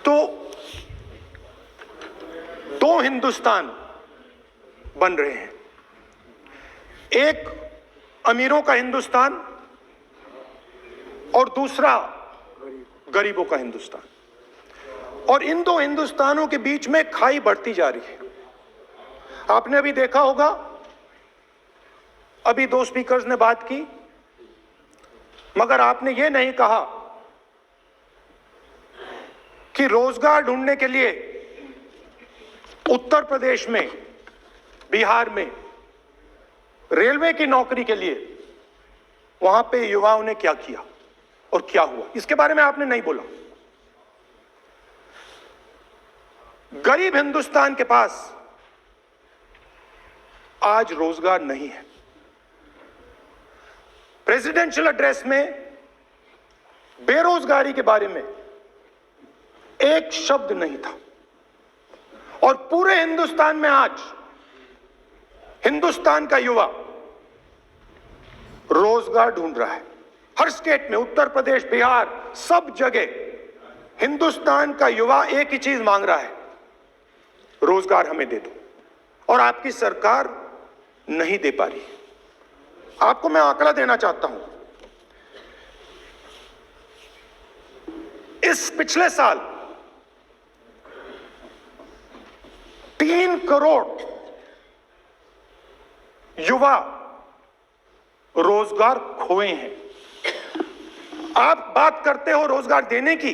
तो दो हिंदुस्तान बन रहे हैं, एक अमीरों का हिंदुस्तान और दूसरा गरीबों का हिंदुस्तान। और इन दो हिंदुस्तानों के बीच में खाई बढ़ती जा रही है। आपने अभी देखा होगा, अभी दो स्पीकर्स ने बात की, मगर आपने ये नहीं कहा कि रोजगार ढूंढने के लिए उत्तर प्रदेश में, बिहार में रेलवे की नौकरी के लिए वहां पे युवाओं ने क्या किया और क्या हुआ, इसके बारे में आपने नहीं बोला। गरीब हिंदुस्तान के पास आज रोजगार नहीं है। प्रेसिडेंशियल एड्रेस में बेरोजगारी के बारे में एक शब्द नहीं था। और पूरे हिंदुस्तान में आज हिंदुस्तान का युवा रोजगार ढूंढ रहा है। हर स्टेट में, उत्तर प्रदेश, बिहार, सब जगह हिंदुस्तान का युवा एक ही चीज मांग रहा है, रोजगार हमें दे दो। और आपकी सरकार नहीं दे पा रही। आपको मैं आंकड़ा देना चाहता हूं। इस पिछले साल 3 करोड़ युवा रोजगार खोए हैं। आप बात करते हो रोजगार देने की।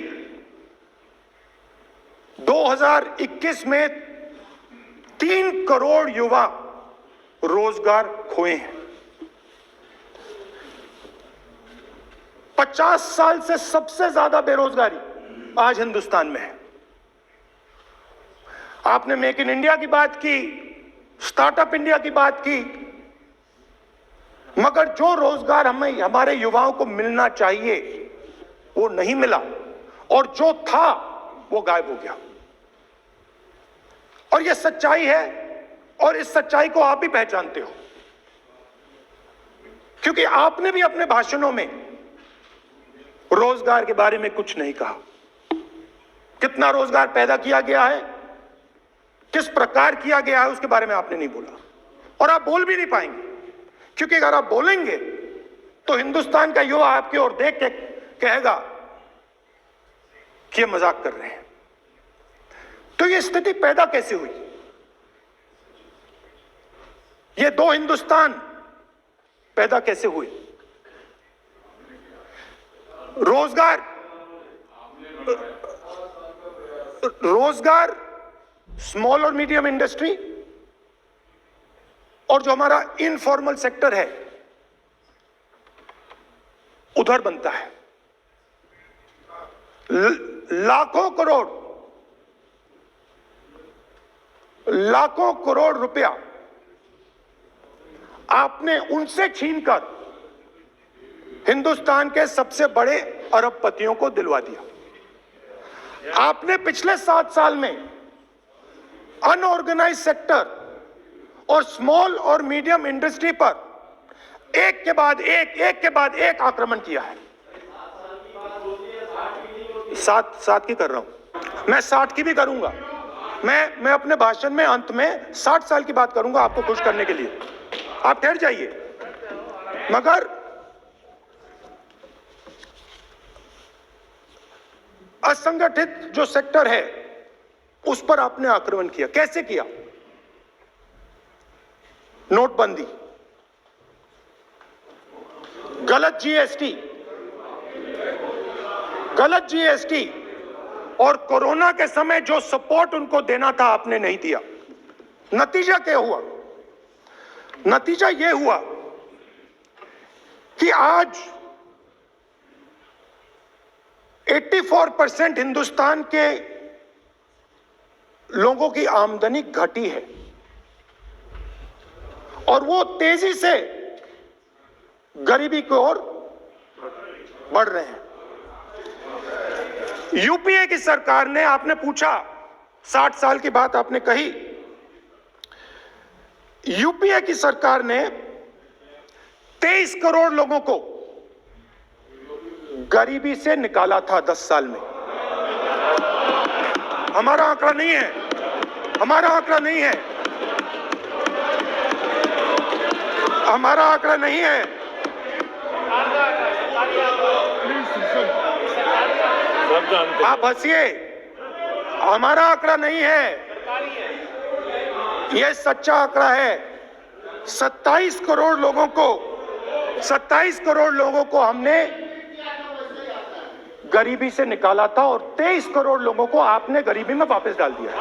2021 में 3 करोड़ युवा रोजगार खोए हैं। 50 साल से सबसे ज्यादा बेरोजगारी आज हिंदुस्तान में है। आपने मेक इन इंडिया की बात की, स्टार्टअप इंडिया की बात की, मगर जो रोजगार हमें, हमारे युवाओं को मिलना चाहिए वो नहीं मिला, और जो था वो गायब हो गया। और ये सच्चाई है, और इस सच्चाई को आप भी पहचानते हो, क्योंकि आपने भी अपने भाषणों में रोजगार के बारे में कुछ नहीं कहा। कितना रोजगार पैदा किया गया है, किस प्रकार किया गया है, उसके बारे में आपने नहीं बोला। और आप बोल भी नहीं पाएंगे, क्योंकि अगर आप बोलेंगे तो हिंदुस्तान का युवा आपकी ओर देख के कहेगा कि ये मजाक कर रहे हैं। तो ये स्थिति पैदा कैसे हुई? ये दो हिंदुस्तान पैदा कैसे हुए? रोजगार स्मॉल और मीडियम इंडस्ट्री और जो हमारा इनफॉर्मल सेक्टर है उधर बनता है। लाखों करोड़ रुपया आपने उनसे छीनकर हिंदुस्तान के सबसे बड़े अरबपतियों को दिलवा दिया। आपने पिछले 7 साल में अनऑर्गेनाइज्ड सेक्टर और स्मॉल और मीडियम इंडस्ट्री पर एक के बाद एक आक्रमण किया है। 7 की कर रहा हूं मैं, 60 की भी करूंगा मैं अपने भाषण में अंत में 60 साल की बात करूंगा आपको खुश करने के लिए। आप ठहर जाइए। मगर असंगठित जो सेक्टर है उस पर आपने आक्रमण किया। कैसे किया? नोटबंदी, गलत जीएसटी और कोरोना के समय जो सपोर्ट उनको देना था आपने नहीं दिया। नतीजा क्या हुआ? नतीजा यह हुआ कि आज 84% हिंदुस्तान के लोगों की आमदनी घटी है और वो तेजी से गरीबी की ओर बढ़ रहे हैं। यूपीए की सरकार ने, आपने पूछा 60 साल की बात आपने कही, यूपीए की सरकार ने 23 करोड़ लोगों को गरीबी से निकाला था 10 साल में। हमारा आंकड़ा नहीं है, हमारा आंकड़ा नहीं है, हमारा आंकड़ा नहीं है। आप हंसिए, हमारा आंकड़ा नहीं है, यह सच्चा आंकड़ा है। 27 करोड़ लोगों को हमने गरीबी से निकाला था और 23 करोड़ लोगों को आपने गरीबी में वापस डाल दिया।